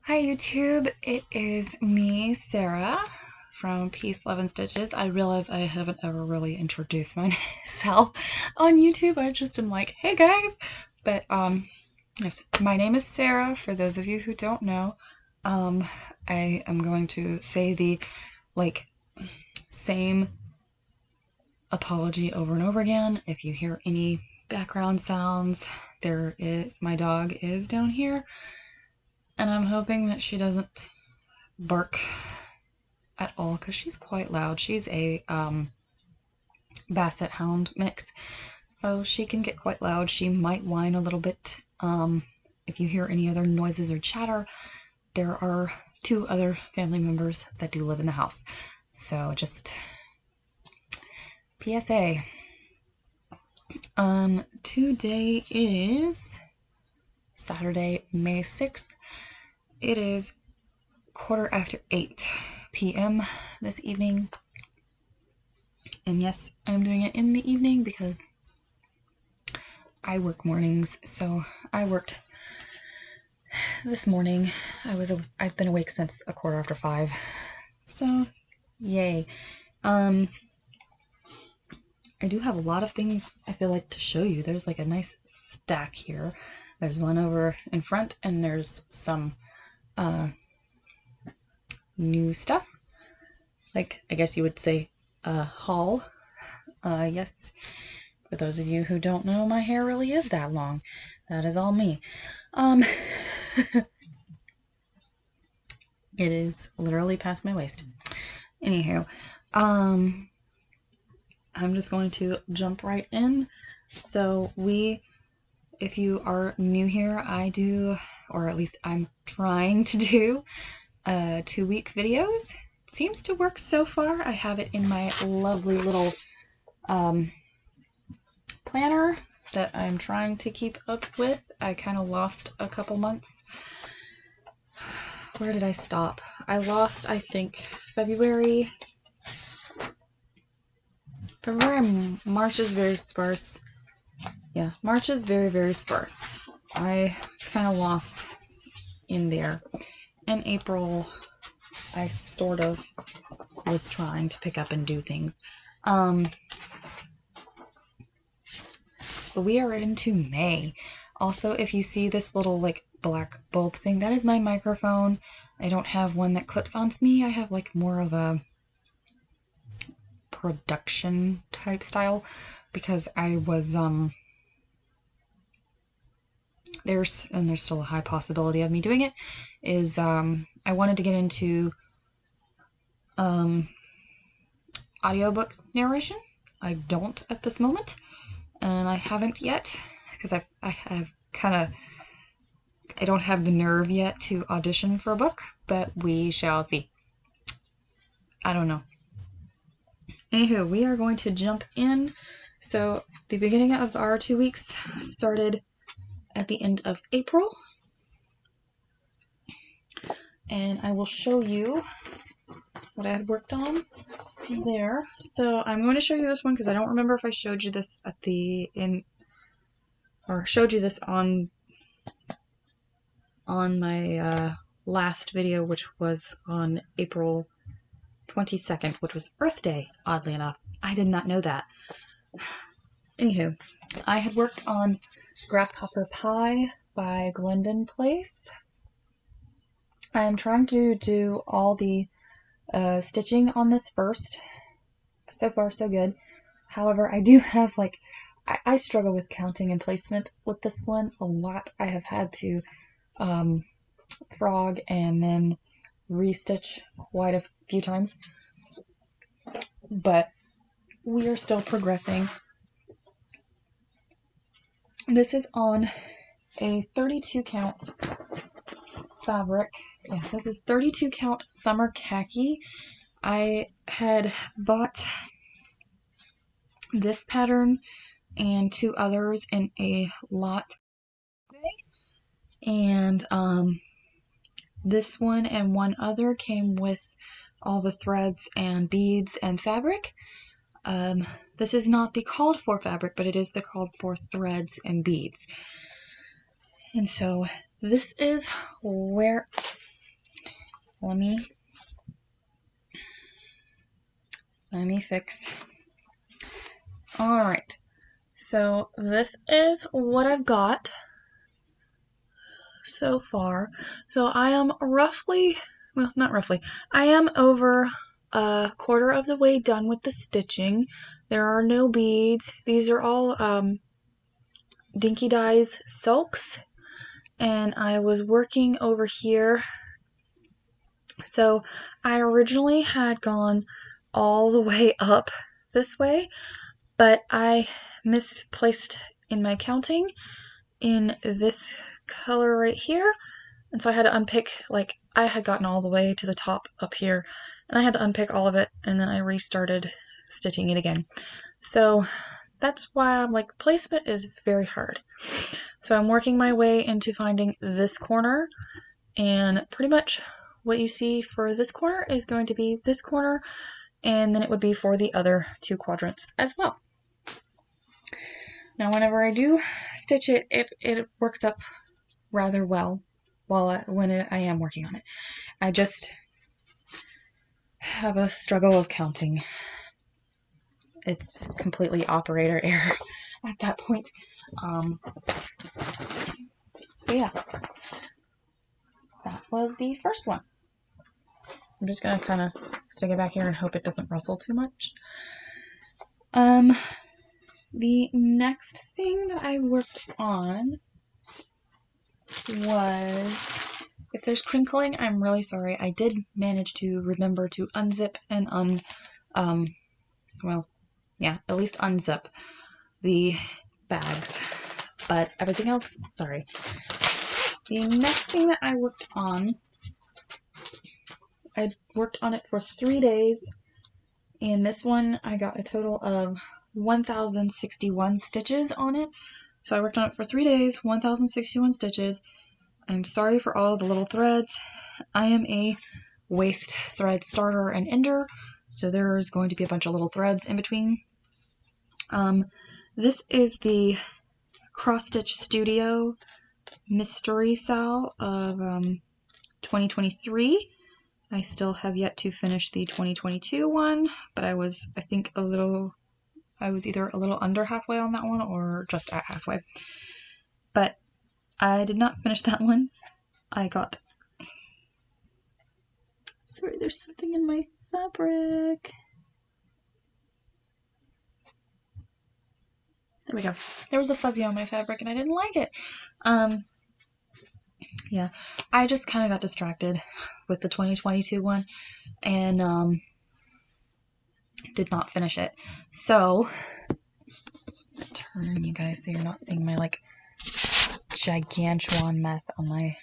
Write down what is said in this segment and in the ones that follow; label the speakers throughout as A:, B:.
A: Hi YouTube, it is me, Sarah, from Peace, Love, and Stitches. I realize I haven't ever really introduced myself on YouTube. I just am like, hey guys! But, yes, my name is Sarah, for those of you who don't know. I am going to say the, same apology over and over again. If you hear any background sounds, my dog is down here. And I'm hoping that she doesn't bark at all because she's quite loud. She's a Basset Hound mix, so she can get quite loud. She might whine a little bit. If you hear any other noises or chatter, there are 2 other family members that do live in the house. So just PSA. Today is Saturday, May 6th. It is 8:15 p.m. this evening. And yes, I'm doing it in the evening because I work mornings. So I worked this morning. I've been awake since 5:15. So yay. I do have a lot of things I feel like to show you. There's like a nice stack here. There's one over in front and there's some new stuff. Like, I guess you would say haul. Yes, for those of you who don't know, my hair really is that long. That is all me. It is literally past my waist. Anywho, I'm just going to jump right in. So if you are new here, I do, or at least I'm trying to do, 2-week videos. It seems to work so far. I have it in my lovely little planner that I'm trying to keep up with. I kind of lost a couple months. Where did I stop? I lost, I think, February. March is very sparse. Yeah, March is very, very sparse. I kind of lost in there. In April, I sort of was trying to pick up and do things. But we are into May. Also, if you see this little black bulb thing, that is my microphone. I don't have one that clips onto me. I have more of a production type style because I was there's still a high possibility of me doing it, is I wanted to get into audiobook narration. I don't at this moment, and I haven't yet because I don't have the nerve yet to audition for a book, but we shall see. I don't know. Anywho, we are going to jump in. So the beginning of our 2 weeks started at the end of April, and I will show you what I had worked on there. So I'm going to show you this one because I don't remember if I showed you this showed you this on my last video, which was on April 22nd, which was Earth Day, oddly enough. I did not know that. Anywho, I had worked on Grasshopper Pie by Glendon Place. I am trying to do all the stitching on this first. So far, so good. However, I do have I struggle with counting and placement with this one a lot. I have had to frog and then restitch quite a few times. But we are still progressing. This is on a 32 count fabric. Yeah, this is 32 count summer khaki. I had bought this pattern and 2 others in a lot, and this one and one other came with all the threads and beads and fabric. This is not the called for fabric, but it is the called for threads and beads. And so this is where let me fix. Alright, so this is what I've got so far. So I am roughly, well, not roughly, I am over a quarter of the way done with the stitching. There are no beads. These are all Dinky Dye's silks, and I was working over here. So I originally had gone all the way up this way, but I misplaced in my counting in this color right here, and so I had to unpick, like, I had gotten all the way to the top up here, and I had to unpick all of it, and then I restarted stitching it again. So that's why I'm like, placement is very hard. So I'm working my way into finding this corner, and pretty much what you see for this corner is going to be this corner, and then it would be for the other two quadrants as well. Now whenever I do stitch it, it works up rather well when I am working on it. I just have a struggle of counting. It's completely operator error at that point. So yeah, that was the first one. I'm just gonna kind of stick it back here and hope it doesn't rustle too much. The next thing that I worked on was, if there's crinkling, I'm really sorry. I did manage to remember to unzip and well, yeah, at least unzip the bags, but everything else, sorry. The next thing that I worked on, I worked on it for 3 days, and this one I got a total of 1,061 stitches on it. So I worked on it for 3 days, 1,061 stitches. I'm sorry for all the little threads. I am a waist thread starter and ender, so there's going to be a bunch of little threads in between. This is the Cross Stitch Studio Mystery Sal of 2023. I still have yet to finish the 2022 one, but I was either a little under halfway on that one or just at halfway. But I did not finish that one. Sorry, there's something in my fabric. There we go. There was a fuzzy on my fabric and I didn't like it. Yeah, I just kind of got distracted with the 2022 one and did not finish it. So, turn you guys so you're not seeing my like gigantuan mess on my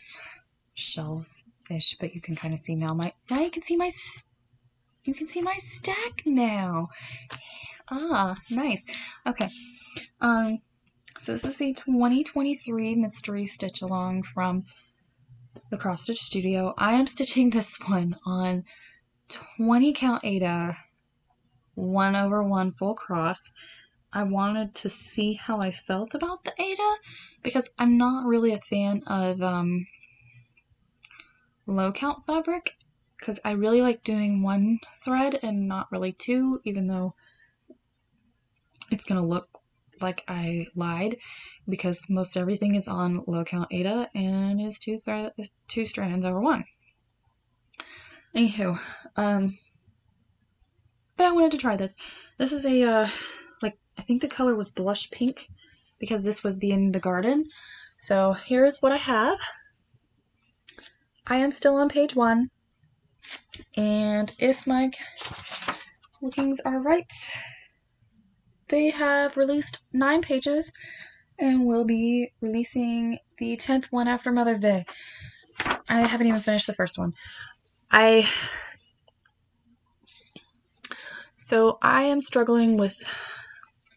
A: shelves ish, but you can kind of see now you can see my stack now. Ah, nice. Okay. So this is the 2023 Mystery Stitch Along from the Cross Stitch Studio. I am stitching this one on 20 count Aida, 1/1 full cross. I wanted to see how I felt about the Aida because I'm not really a fan of low count fabric, because I really like doing one thread and not really two, even though it's gonna look like I lied, because most everything is on low count Aida and is two strands over one. Anywho, but I wanted to try this. This is a I think the color was blush pink, because this was in the garden. So here's what I have. I am still on page 1, and if my lookings are right, they have released 9 pages and will be releasing the 10th one after Mother's Day. I haven't even finished the first one. So I am struggling with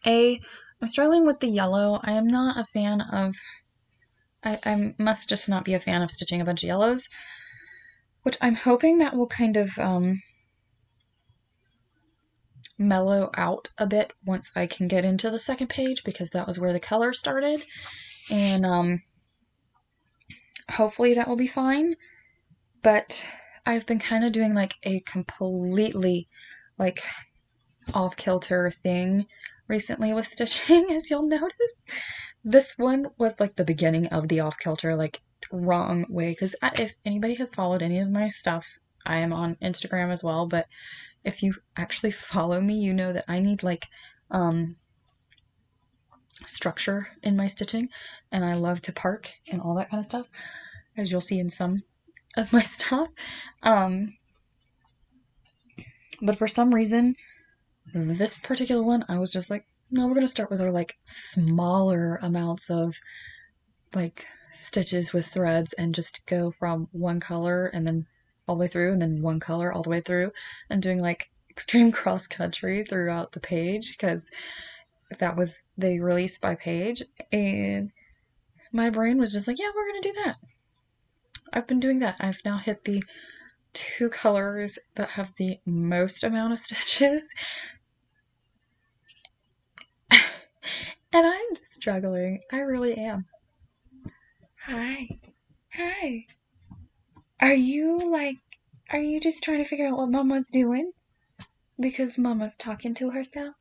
A: I'm struggling with the yellow. I am not a fan of, I must just not be a fan of stitching a bunch of yellows, which I'm hoping that will kind of mellow out a bit once I can get into the second page, because that was where the color started, and hopefully that will be fine. But I've been kind of doing like a completely like off-kilter thing recently with stitching, as you'll notice. This one was like the beginning of the off-kilter, like wrong way, because if anybody has followed any of my stuff, I am on Instagram as well, but if you actually follow me, you know that I need like structure in my stitching, and I love to park and all that kind of stuff, as you'll see in some of my stuff. But for some reason, this particular one, I was just like, no, we're gonna start with our like smaller amounts of like stitches with threads and just go from one color and then all the way through, and then one color all the way through, and doing like extreme cross country throughout the page, because that was the release by page, and my brain was just like, yeah, we're gonna do that. I've been doing that. I've now hit the 2 colors that have the most amount of stitches, and I'm struggling. I really am. Hi. Hi. Are you just trying to figure out what Mama's doing? Because Mama's talking to herself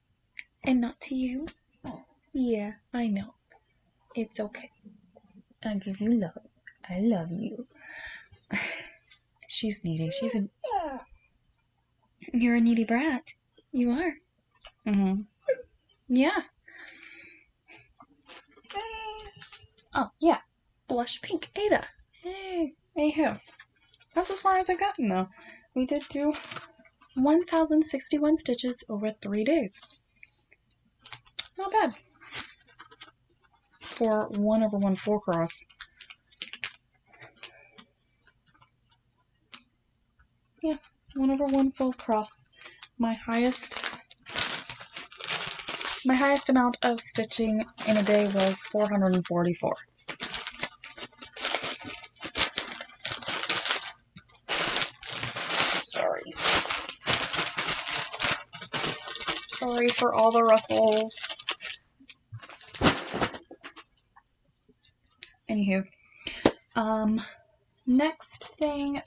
A: and not to you? Yeah, I know. It's okay. I give you loves. I love you. She's needy. You're a needy brat. You are. Mm-hmm. Yeah. Oh, yeah. Blush pink. Ada. Hey. Anywho. That's as far as I've gotten, though. We did do 1,061 stitches over 3 days. Not bad. For 1/1 full cross. Yeah, 1/1 full cross. My highest amount of stitching in a day was 444. Sorry for all the rustles. Anywho, next thing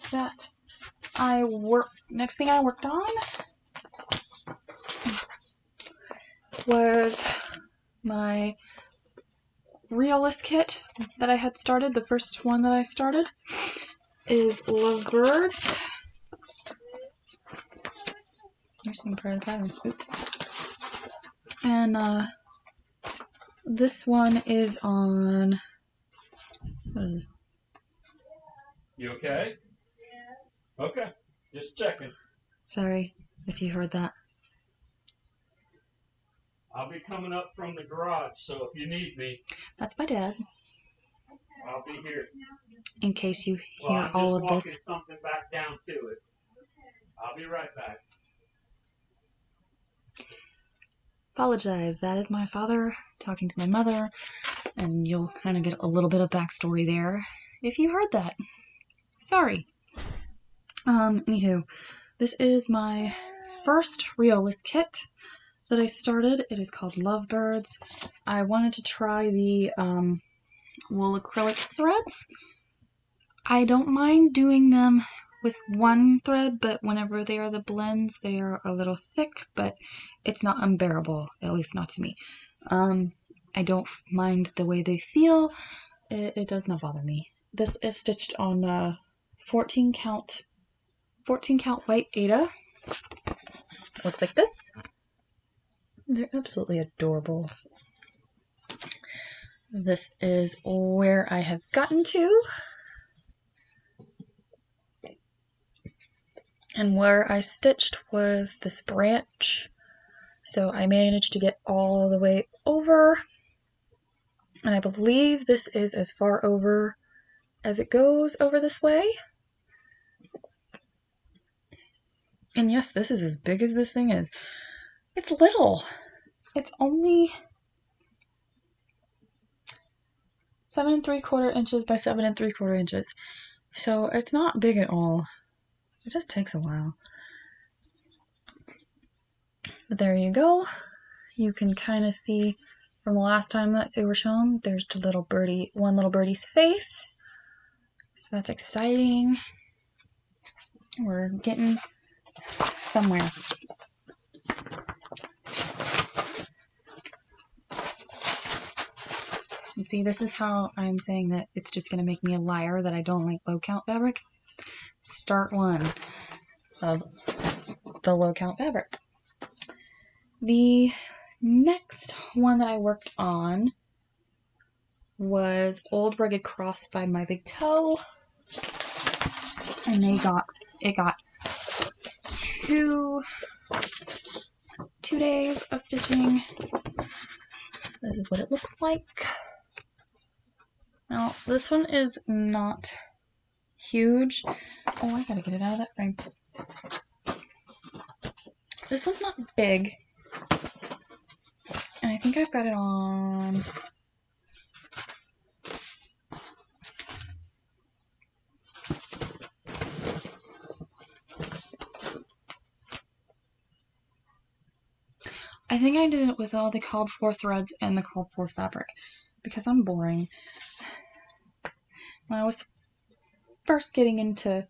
A: I worked on was my Riolis kit that I had started. The first one that I started is Lovebirds. There's some part of the pattern. Oops. And this one is on. What is this?
B: You okay? Yeah. Okay. Just checking.
A: Sorry if you heard that.
B: I'll be coming up from the garage, so if you need me.
A: That's my dad.
B: I'll be here.
A: In case you hear all of this.
B: I'm just walking something back down to it. I'll be right back.
A: Apologize. That is my father talking to my mother, and you'll kind of get a little bit of backstory there if you heard that. Sorry. Anywho, this is my first Riolis kit that I started. It is called Lovebirds. I wanted to try the wool acrylic threads. I don't mind doing them with one thread, but whenever they are the blends, they are a little thick, but it's not unbearable, at least not to me. I don't mind the way they feel. It does not bother me. This is stitched on 14 count white Ada. Looks like this. They're absolutely adorable. This is where I have gotten to. And where I stitched was this branch. So I managed to get all the way over. And I believe this is as far over as it goes over this way. And yes, this is as big as this thing is. It's little. It's only 7 3/4 inches by 7 3/4 inches. So it's not big at all. It just takes a while. But there you go. You can kind of see from the last time that they were shown, there's one little birdie's face. So that's exciting. We're getting somewhere. And see, this is how I'm saying that it's just going to make me a liar that I don't like low count fabric. Start one of the low count fabric. The next one that I worked on was Old Rugged Cross by My Big Toe. And it got two days of stitching. This is what it looks like. Now, this one is not huge. Oh, I gotta get it out of that frame. This one's not big. And I think I've got it on... I think I did it with all the called for threads and the called for fabric because I'm boring. When I was first getting into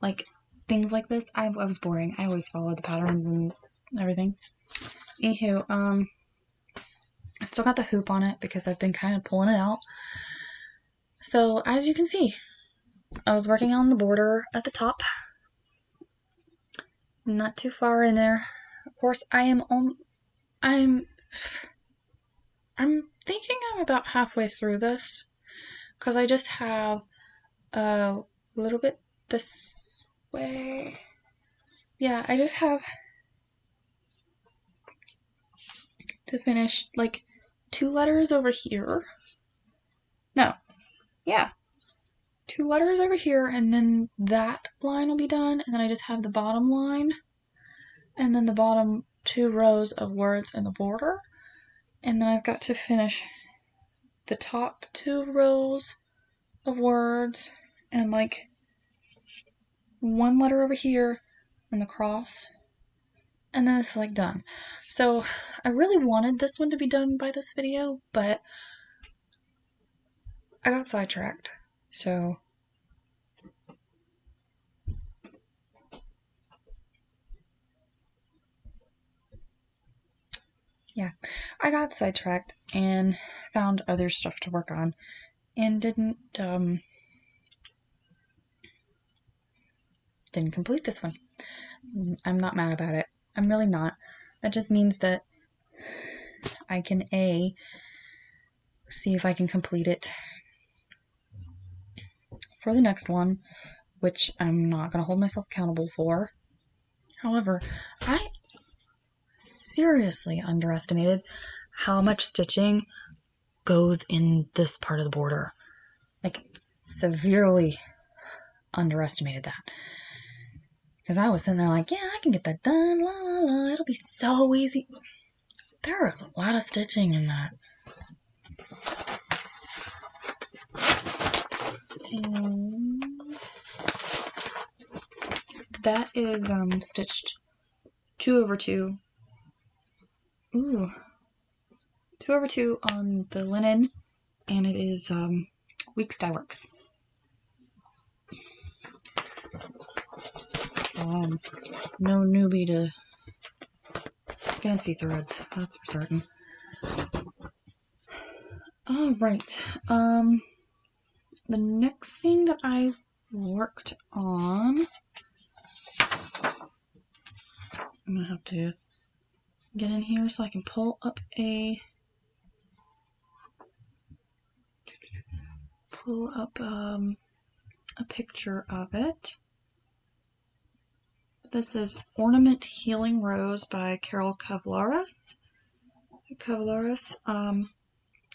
A: like things like this, I was boring. I always followed the patterns and everything. Anywho, I've still got the hoop on it because I've been kind of pulling it out. So as you can see, I was working on the border at the top. Not too far in there. Of course, I'm thinking I'm about halfway through this because I just have a little bit this way. Yeah, I just have to finish like 2 letters over here. No, yeah, 2 letters over here, and then that line will be done, and then I just have the bottom line, and then the bottom 2 rows of words in the border, and then I've got to finish the top 2 rows of words, and like 1 letter over here, and the cross, and then it's like done. So I really wanted this one to be done by this video, but I got sidetracked. So yeah, I got sidetracked and found other stuff to work on and didn't complete this one. I'm not mad about it. I'm really not. That just means that I can see if I can complete it for the next one, which I'm not going to hold myself accountable for. However, I seriously underestimated how much stitching goes in this part of the border. Like, severely underestimated that. Because I was sitting there like, yeah, I can get that done, la la la, it'll be so easy. There is a lot of stitching in that. And that is stitched 2/2. Ooh. 2/2 on the linen, and it is Weeks Dye Works. So no newbie to fancy threads, that's for certain. Alright, the next thing that I worked on, I'm gonna have to get in here so I can pull up a picture of it. This is Ornament Healing Rose by Cavalaris.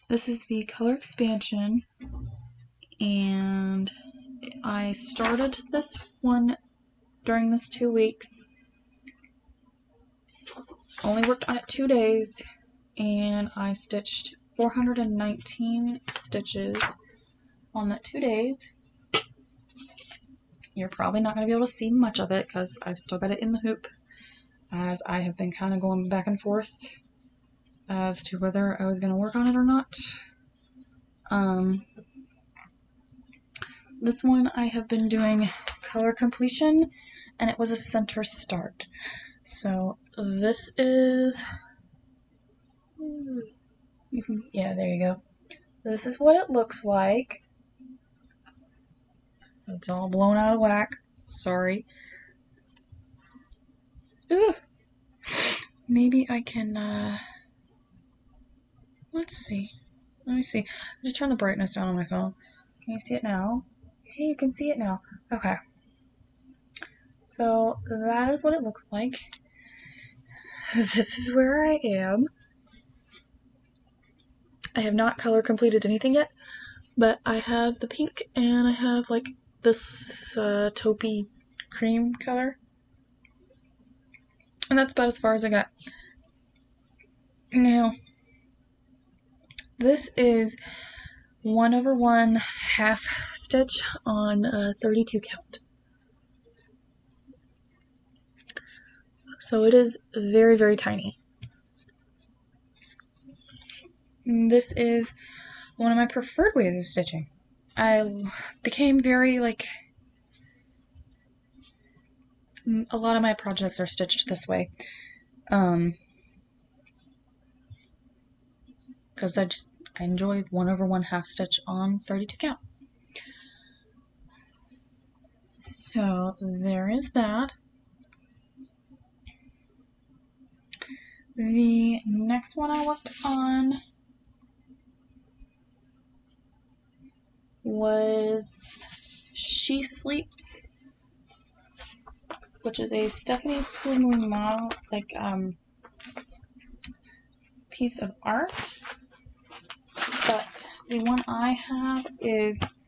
A: This is the color expansion, and I started this one during this 2 weeks. Only worked on it 2 days, and I stitched 419 stitches on that 2 days. You're probably not going to be able to see much of it because I've still got it in the hoop, as I have been kind of going back and forth as to whether I was going to work on it or not. This one I have been doing color completion and it was a center start. So this is, yeah, there you go. This is what it looks like. It's all blown out of whack. Sorry. Ugh. Maybe I can, let's see. Let me see. I just turned the brightness down on my phone. Can you see it now? Hey, you can see it now. Okay. So that is what it looks like. This is where I am. I have not color completed anything yet, but I have the pink and I have like this taupey cream color. And that's about as far as I got. Now, this is 1/1 half stitch on a 32 count. So it is very, very tiny. And this is one of my preferred ways of stitching. I became very, like, a lot of my projects are stitched this way. Because I enjoy 1/1 half stitch on 32 count. So there is that. The next one I worked on was She Sleeps, which is a Stephanie Plumley model, like piece of art. But the one I have is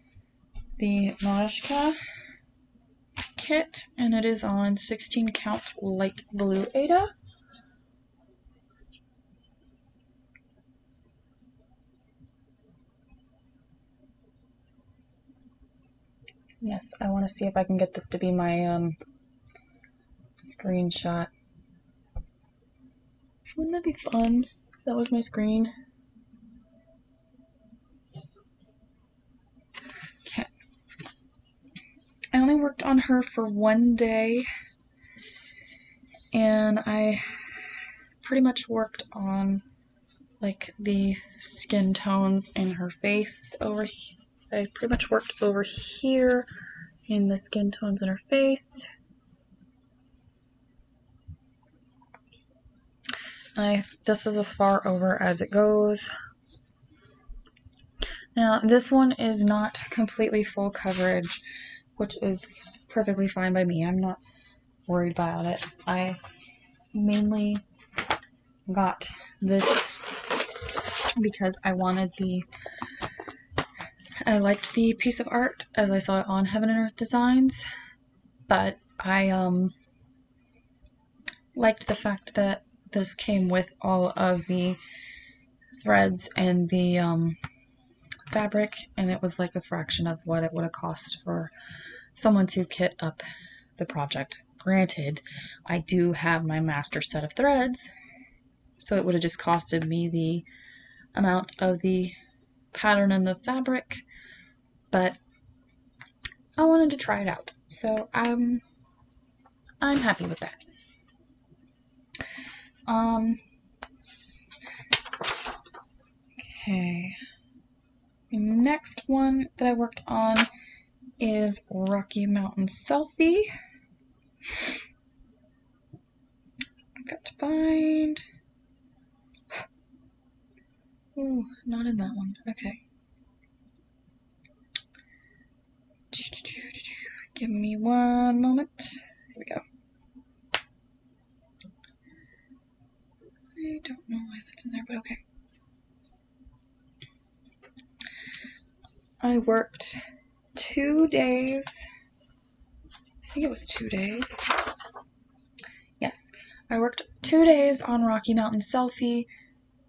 A: the Merejka kit, and it is on 16 count light blue Ada. Yes, I want to see if I can get this to be my screenshot. Wouldn't that be fun if that was my screen? Okay. I only worked on her for one day, and I pretty much worked on like the skin tones in her face over here. I pretty much worked over here in the skin tones in her face. This is as far over as it goes. Now, this one is not completely full coverage, which is perfectly fine by me. I'm not worried about it. I mainly got this because I liked the piece of art as I saw it on Heaven and Earth Designs, but I liked the fact that this came with all of the threads and the fabric, and it was like a fraction of what it would have cost for someone to kit up the project. Granted, I do have my master set of threads, so it would have just costed me the amount of the pattern and the fabric, but I wanted to try it out, so I'm happy with that. Okay. The next one that I worked on is Mountain Selfie. I've got to find... Ooh, not in that one. Okay. Give me one moment. Here we go. I don't know why that's in there, but okay. I worked 2 days. I think it was 2 days. Yes. I worked 2 days on Rocky Mountain Selfie,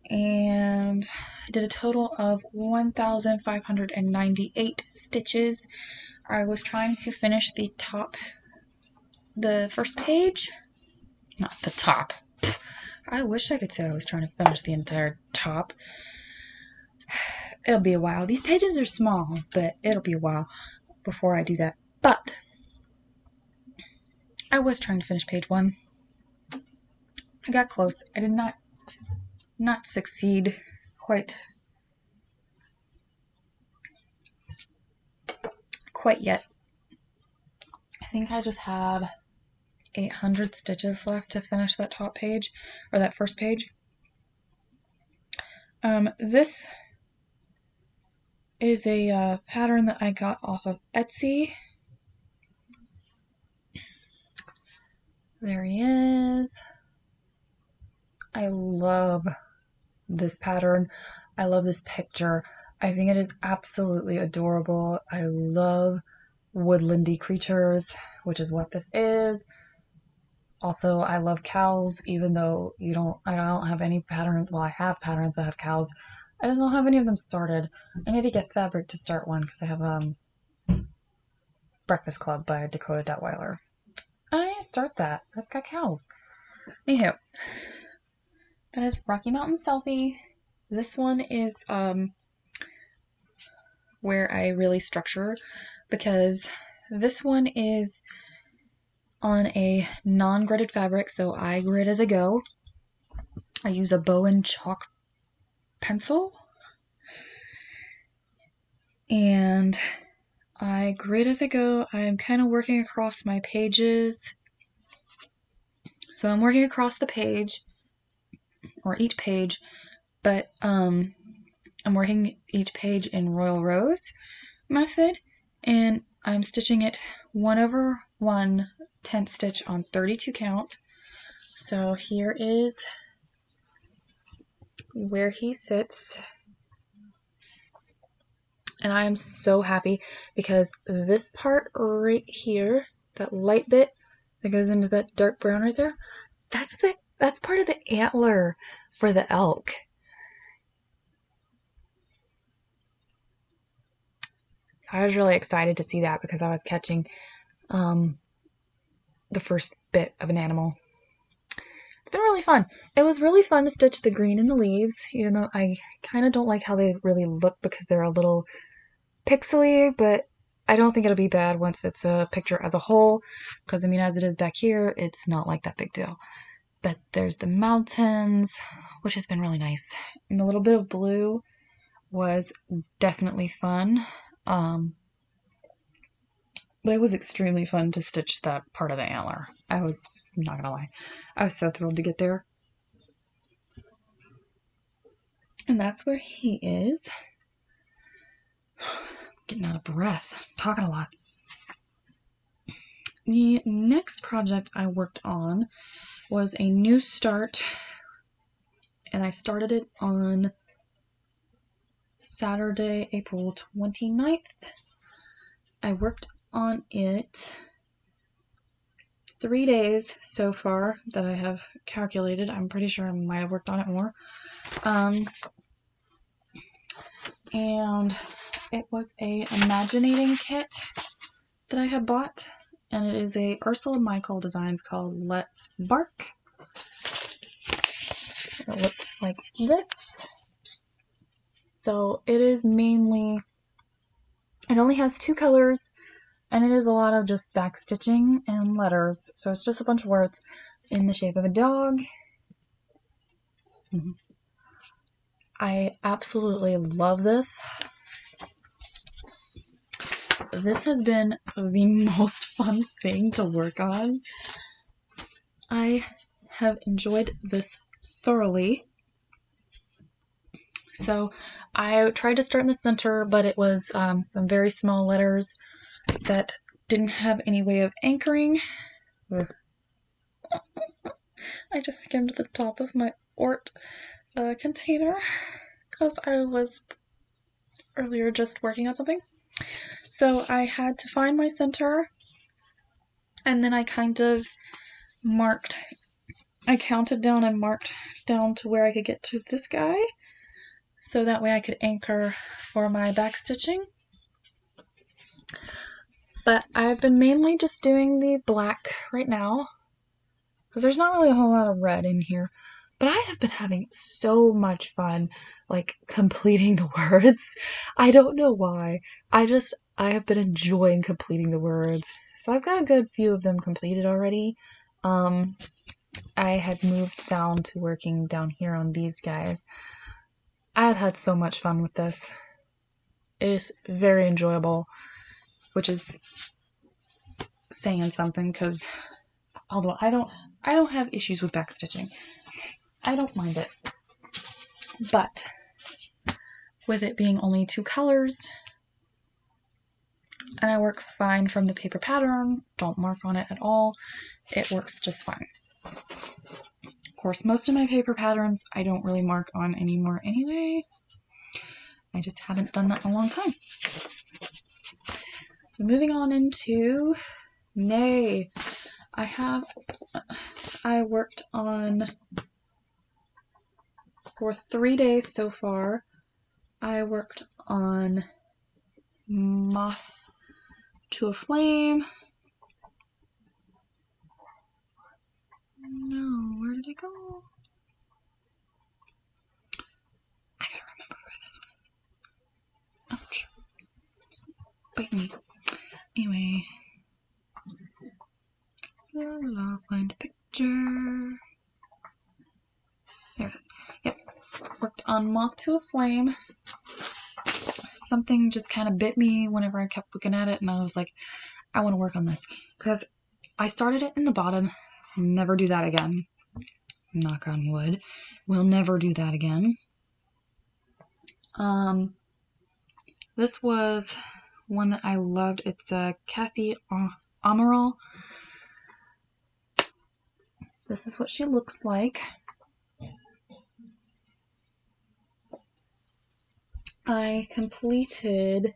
A: and I did a total of 1,598 stitches. I was trying to finish the first page. Not the top. I wish I could say I was trying to finish the entire top. It'll be a while. These pages are small, but it'll be a while before I do that. But I was trying to finish page 1. I got close. I did not succeed quite yet. I think I just have 800 stitches left to finish that top page, or that first page. This is a pattern that I got off of Etsy. There he is. I love this pattern. I love this picture. I think it is absolutely adorable. I love woodlandy creatures, which is what this is. Also, I love cows, even though I don't have any patterns. Well, I have patterns that have cows. I just don't have any of them started. I need to get fabric to start one because I have Breakfast Club by Dakota Detweiler. I need to start that. That's got cows. Anywho, that is Rocky Mountain Selfie. This one is where I really structure, because this one is on a non-gridded fabric, so I grid as I go. I use a bow and chalk pencil, and I grid as I go. I'm kind of working across my pages. So I'm working across the page, or each page, but I'm working each page in Royal Rose method, and I'm stitching it 1/1 10th stitch on 32 count. So here is where he sits, and I am so happy because this part right here, that light bit that goes into that dark brown right there, that's part of the antler for the elk. I was really excited to see that because I was catching the first bit of an animal. It's been really fun. It was really fun to stitch the green in the leaves, even though I kind of don't like how they really look because they're a little pixely, but I don't think it'll be bad once it's a picture as a whole, because I mean, as it is back here, it's not like that big deal. But there's the mountains, which has been really nice. And a little bit of blue was definitely fun. But it was extremely fun to stitch that part of the antler. I'm not gonna lie, I was so thrilled to get there. And that's where he is. Getting out of breath, talking a lot. The next project I worked on was a new start, and I started it on Saturday, April 29th. I worked on it 3 days so far that I have calculated. I'm pretty sure I might have worked on it more. And it was a Imaginating kit that I had bought, and it is a Ursula Michael Designs called Let's Bark. It looks like this. So it is mainly, it only has 2 colors, and it is a lot of just back stitching and letters. So it's just a bunch of words in the shape of a dog. I absolutely love this. This has been the most fun thing to work on. I have enjoyed this thoroughly. So I tried to start in the center, but it was some very small letters that didn't have any way of anchoring. I just skimmed the top of my Ort container because I was earlier just working on something. So I had to find my center, and then I kind of I counted down and marked down to where I could get to this guy, so that way I could anchor for my back stitching. But I've been mainly just doing the black right now, because there's not really a whole lot of red in here. But I have been having so much fun, like, completing the words. I don't know why. I have been enjoying completing the words. So I've got a good few of them completed already. I had moved down to working down here on these guys. I've had so much fun with this. It is very enjoyable, which is saying something, because although I don't have issues with backstitching. I don't mind it. But with it being only 2 colors, and I work fine from the paper pattern, don't mark on it at all, it works just fine. Of course, most of my paper patterns I don't really mark on anymore anyway. I just haven't done that in a long time. So moving on into May. I worked on, for 3 days so far, I worked on Moth to a Flame. No, where did it go? I gotta remember where this one is. Ouch. Just bite me. Anyway. I'll find a picture. There it is. Yep. Worked on Moth to a Flame. Something just kind of bit me whenever I kept looking at it, and I was like, I want to work on this. Because I started it in the bottom. Never do that again. Knock on wood. We'll never do that again. This was one that I loved. It's a Kathy Amaral. This is what she looks like. I completed...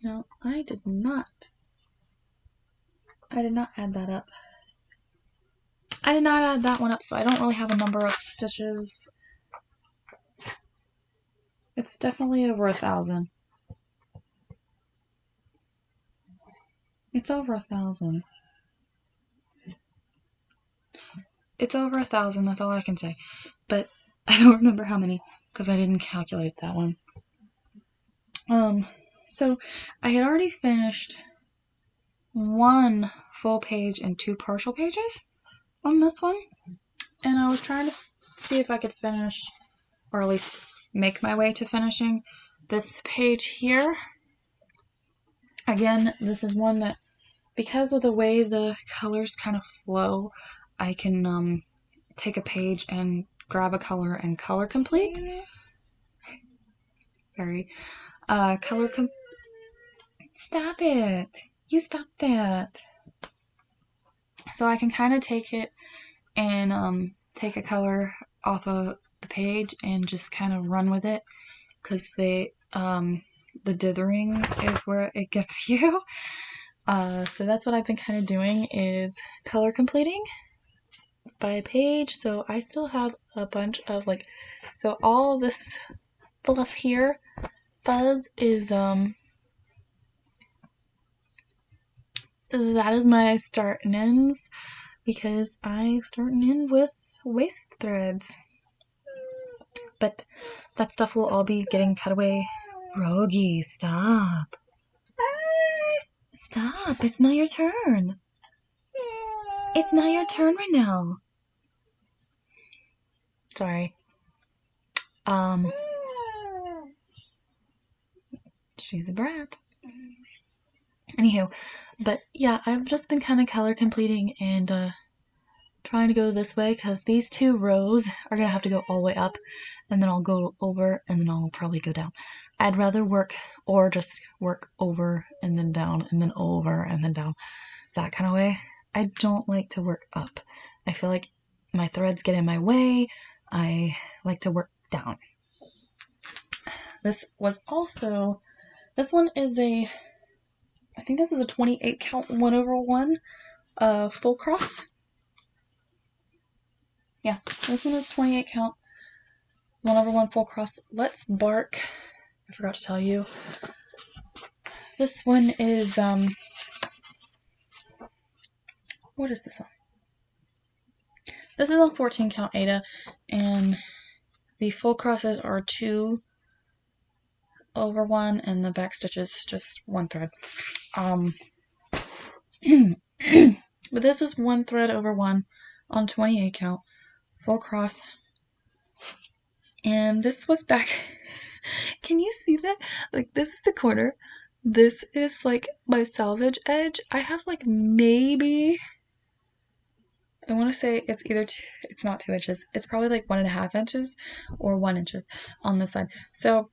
A: No, I did not add that up. I did not add that one up, so I don't really have a number of stitches. It's definitely over 1,000. It's over 1,000. It's over 1,000, that's all I can say. But I don't remember how many, because I didn't calculate that one. So I had already finished 1 full page and 2 partial pages on this one. And I was trying to see if I could finish, or at least make my way to finishing this page here. Again, this is one that, because of the way the colors kind of flow, I can take a page and grab a color and color complete. Sorry. Stop it! You stop that! So I can kind of take it and take a color off of the page and just kind of run with it, because the dithering is where it gets you. So that's what I've been kind of doing, is color completing by page. So I still have a bunch of so all this fluff here, fuzz, is that is my start and ends, because I start and end with waist threads. But that stuff will all be getting cut away. Rogie, stop. Stop, it's not your turn. It's not your turn right now. Sorry. She's a brat. Anywho, but yeah, I've just been kind of color completing and trying to go this way, because these 2 rows are going to have to go all the way up, and then I'll go over, and then I'll probably go down. I'd rather work, or just work over, and then down, and then over, and then down. That kind of way. I don't like to work up. I feel like my threads get in my way. I like to work down. This was also, this one is I think this is a 28 count 1/1 full cross. Yeah, this one is 28 count 1/1 full cross. Let's Bark. I forgot to tell you. This one is what is this on? This is on 14 count Ada, and the full crosses are 2 over one, and the back stitch is just one thread. But this is one thread over one on 28 count, full cross. And this was back. Can you see that? Like, this is the corner. This is like my salvage edge. I have like maybe, I want to say it's either it's not 2 inches. It's probably like 1.5 inches or 1 inch on this side. So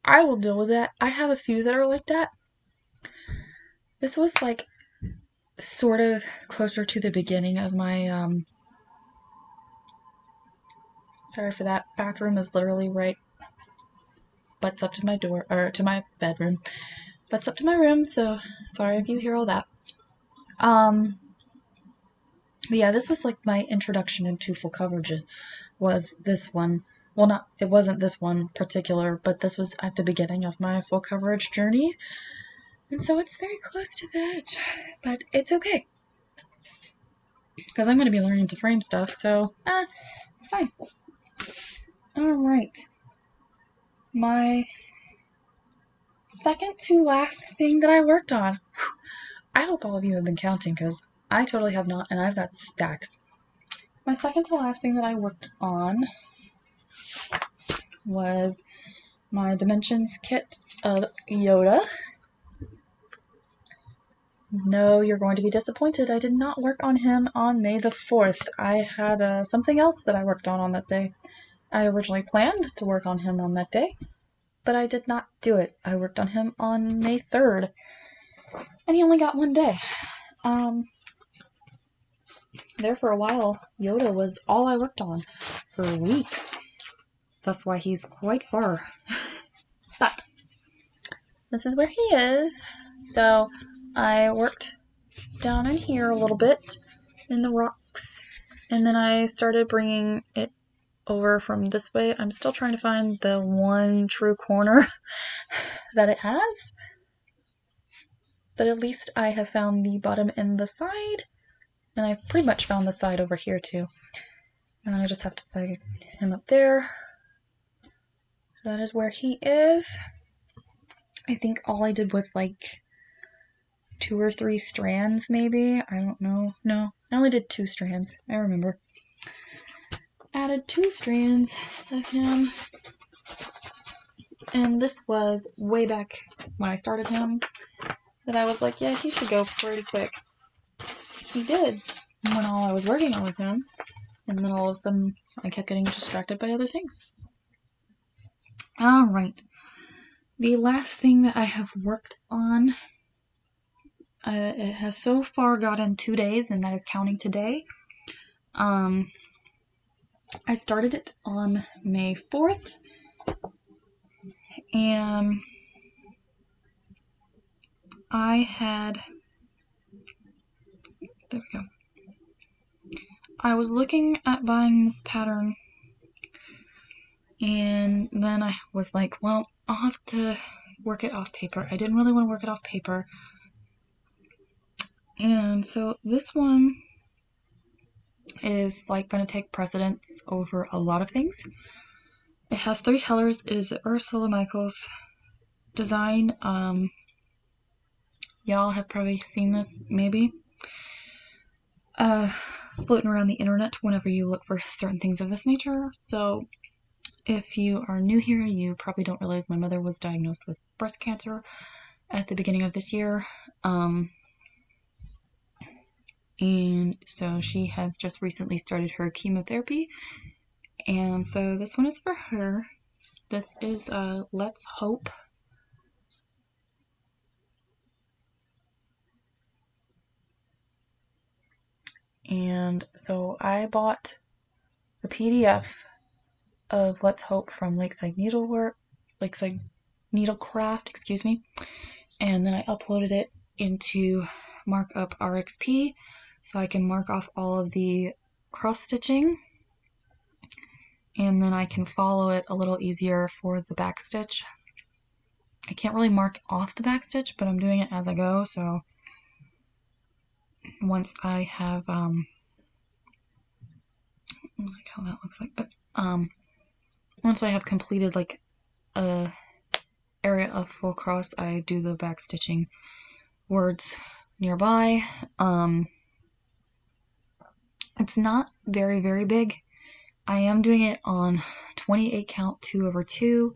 A: I will deal with that. I have a few that are like that. This was like sort of closer to the beginning of my, sorry for that. Bathroom is literally right, butts up to my door, or to my bedroom. Butts up to my room, so sorry if you hear all that. But yeah, this was like my introduction into full coverage, was this one. Well, it wasn't this one particular, but this was at the beginning of my full coverage journey. And so it's very close to the edge, but it's okay. Because I'm going to be learning to frame stuff, so it's fine. Alright. My second to last thing that I worked on. I hope all of you have been counting, because I totally have not, and I've got stacks. My second to last thing that I worked on was my Dimensions kit of Yoda. No, you're going to be disappointed. I did not work on him on May the 4th. I had something else that I worked on that day. I originally planned to work on him on that day, but I did not do it. I worked on him on May 3rd, and he only got one day. There for a while, Yoda was all I worked on for weeks. That's why he's quite far. But this is where he is. So I worked down in here a little bit in the rocks, and then I started bringing it over from this way. I'm still trying to find the one true corner that it has, but at least I have found the bottom and the side, and I've pretty much found the side over here too. And I just have to put him up there. That is where he is. I think all I did was like 2 or 3 strands, maybe. I don't know. No, I only did 2 strands. I remember. Added 2 strands of him. And this was way back when I started him, that I was like, yeah, he should go pretty quick. He did, when all I was working on was him. And then all of a sudden, I kept getting distracted by other things. Alright. The last thing that I have worked on, it has so far gotten 2 days, and that is counting today. I started it on May 4th, and I had, there we go. I was looking at buying this pattern, and then I was like, well, I'll have to work it off paper. I didn't really want to work it off paper. And so this one is like going to take precedence over a lot of things. It has 3 colors. It is Ursula Michaels design. Y'all have probably seen this, maybe. Floating around the internet whenever you look for certain things of this nature. So if you are new here, you probably don't realize my mother was diagnosed with breast cancer at the beginning of this year. And so she has just recently started her chemotherapy. And so this one is for her. This is Let's Hope. And so I bought the PDF of Let's Hope from Lakeside Needlecraft, excuse me. And then I uploaded it into Markup RXP so I can mark off all of the cross stitching. And then I can follow it a little easier for the back stitch. I can't really mark off the back stitch, but I'm doing it as I go, so once I have, I don't like how that looks like, but once I have completed like a area of full cross, I do the back stitching words nearby. It's not very, very big. I am doing it on 28 count 2/2,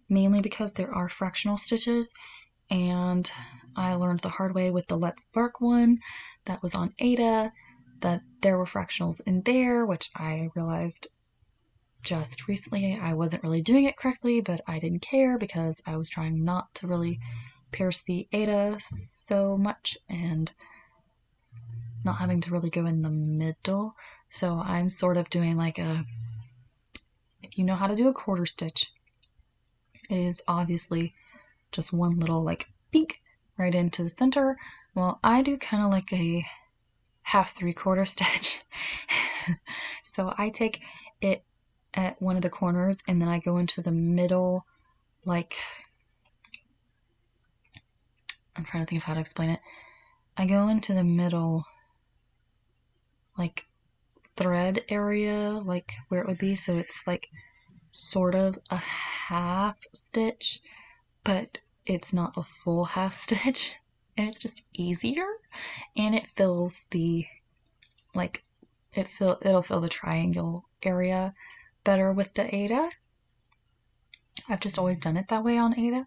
A: mainly because there are fractional stitches, and I learned the hard way with the Let's Bark one that was on Ada that there were fractionals in there, which I realized just recently I wasn't really doing it correctly, but I didn't care because I was trying not to really pierce the Ada so much and not having to really go in the middle. So I'm sort of doing like a, if you know how to do a quarter stitch, it is obviously just one little like peek right into the center. Well, I do kind of like a half 3/4 stitch. So I take it at one of the corners and then I go into the middle, like, I'm trying to think of how to explain it. I go into the middle, like, thread area, like where it would be, so it's like sort of a half stitch, but it's not a full half stitch, and it's just easier, and it fills the, like, it'll fill the triangle area better with the Ada. I've just always done it that way on Ada.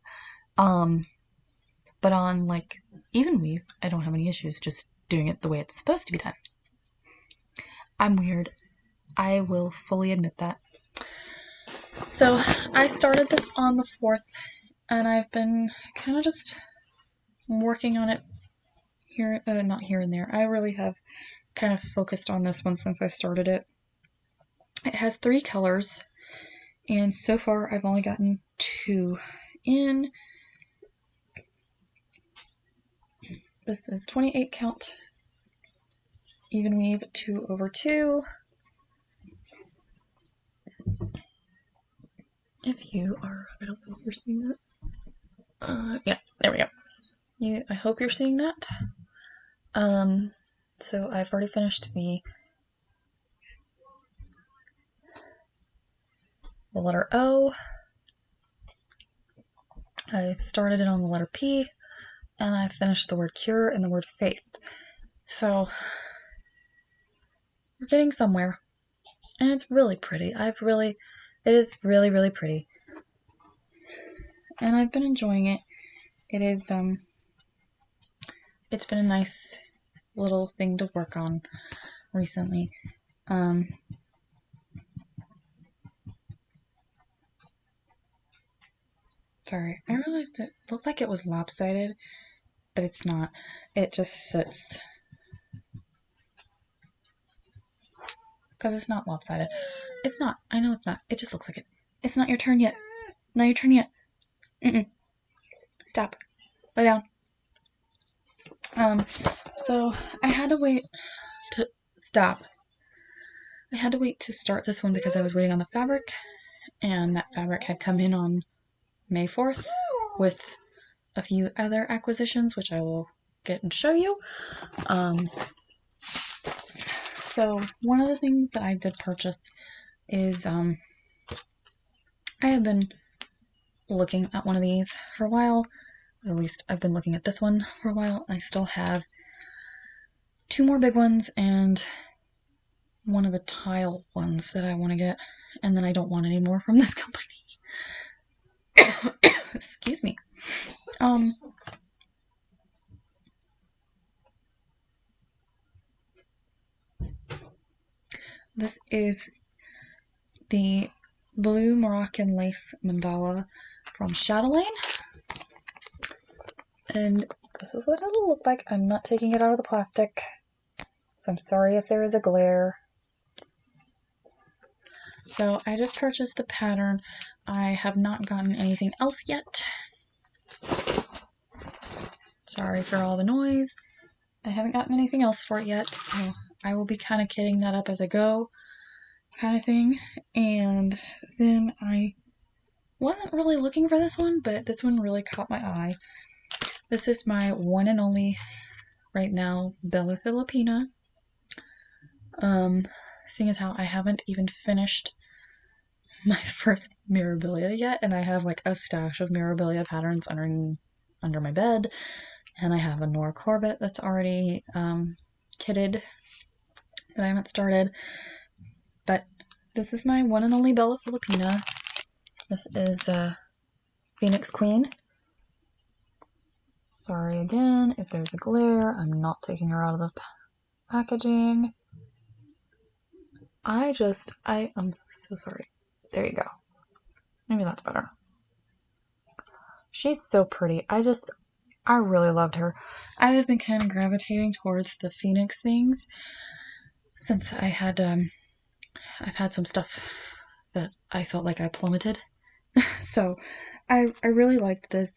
A: But on like even weave, I don't have any issues just doing it the way it's supposed to be done. I'm weird. I will fully admit that. So I started this on the 4th, and I've been kind of just working on it here, not here and there. I really have kind of focused on this one since I started it. It has 3 colors, and so far I've only gotten 2 in. This is 28 count even weave 2/2. If you are, I don't know if you're seeing that. Yeah, there we go. I hope you're seeing that. So I've already finished the letter O. I've started it on the letter P, and I finished the word cure and the word faith. So we're getting somewhere, and it's really pretty. It is really, really pretty, and I've been enjoying it. It is, it's been a nice little thing to work on recently. Sorry, I realized it looked like it was lopsided, but it's not. It just sits. Because it's not lopsided. It's not. I know it's not. It just looks like it. It's not your turn yet. Not your turn yet. Stop. Lay down. So I had to wait to stop. I had to wait to start this one because I was waiting on the fabric, and that fabric had come in on May 4th with a few other acquisitions, which I will get and show you. So one of the things that I did purchase is I have been looking at one of these for a while. At least I've been looking at this one for a while. I still have 2 more big ones and one of the tile ones that I want to get, and then I don't want any more from this company. Excuse me. This is the blue Moroccan lace mandala from Chatelaine, and this is what it will look like. I'm not taking it out of the plastic, so I'm sorry if there is a glare. So I just purchased the pattern. I have not gotten anything else yet. Sorry for all the noise. I haven't gotten anything else for it yet, so I will be kind of kitting that up as I go, kind of thing. And then I wasn't really looking for this one, but this one really caught my eye. This is my one and only, right now, Bella Filipina. Seeing as how I haven't even finished my first Mirabilia yet, and I have like a stash of Mirabilia patterns under my bed, and I have a Nora Corbett that's already kitted that I haven't started. But this is my one and only Bella Filipina. This is Phoenix Queen. Sorry again if there's a glare. I'm not taking her out of the packaging. I am so sorry. There you go. Maybe that's better. She's so pretty. I really loved her. I have been kind of gravitating towards the Phoenix things since I've had some stuff that I felt like I plummeted. So I really liked this.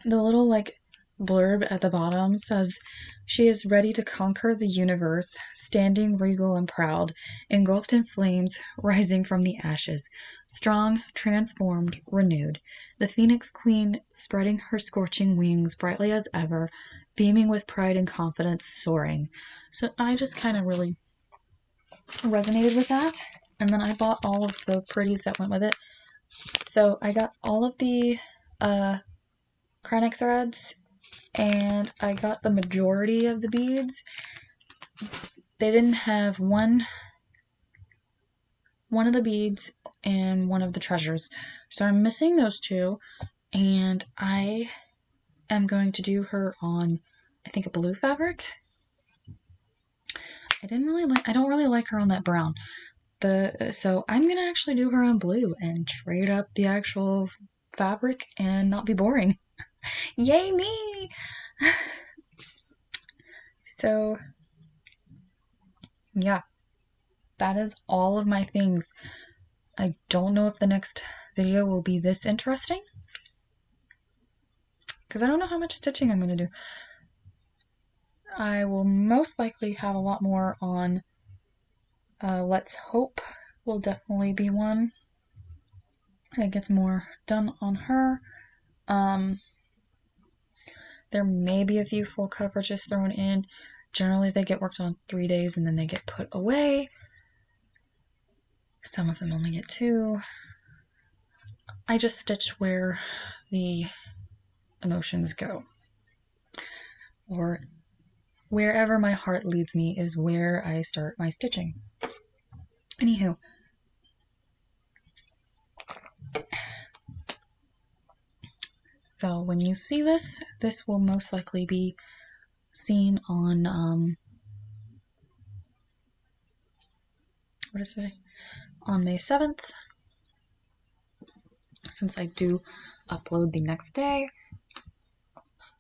A: The little like blurb at the bottom says, "She is ready to conquer the universe, standing regal and proud, engulfed in flames, rising from the ashes, strong, transformed, renewed. The Phoenix Queen spreading her scorching wings brightly as ever, beaming with pride and confidence, soaring." So I just kind of really resonated with that. And then I bought all of the pretties that went with it. So I got all of the Krennic threads, and I got the majority of the beads. They didn't have one of the beads and one of the treasures. So I'm missing those two, and I am going to do her on, I think, a blue fabric. I don't really like her on that brown. So I'm gonna actually do her on blue and trade up the actual fabric and not be boring. Yay me! So yeah, that is all of my things. I don't know if the next video will be this interesting, because I don't know how much stitching I'm going to do. I will most likely have a lot more on Let's Hope will definitely be one that gets more done on her. There may be a few full coverages thrown in. Generally they get worked on 3 days and then they get put away. Some of them only get 2. I just stitch where the emotions go, or wherever my heart leads me is where I start my stitching. Anywho, so when you see this, this will most likely be seen on what is it? On May 7th, since I do upload the next day.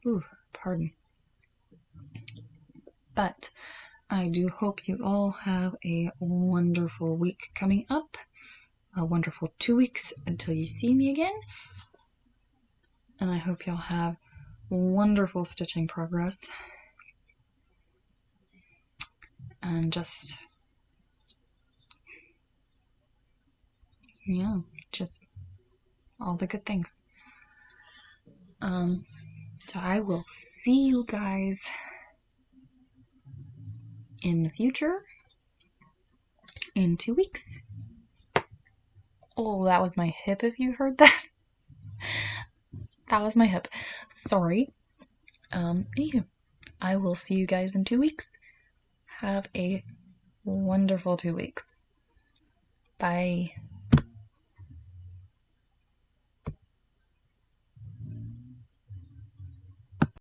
A: Ooh, pardon. But I do hope you all have a wonderful week coming up. A wonderful 2 weeks until you see me again. And I hope y'all have wonderful stitching progress. And just, yeah, just all the good things. So I will see you guys in the future in 2 weeks. Oh, that was my hip if you heard that. That was my hip. Sorry. Anywho, I will see you guys in 2 weeks. Have a wonderful 2 weeks. Bye.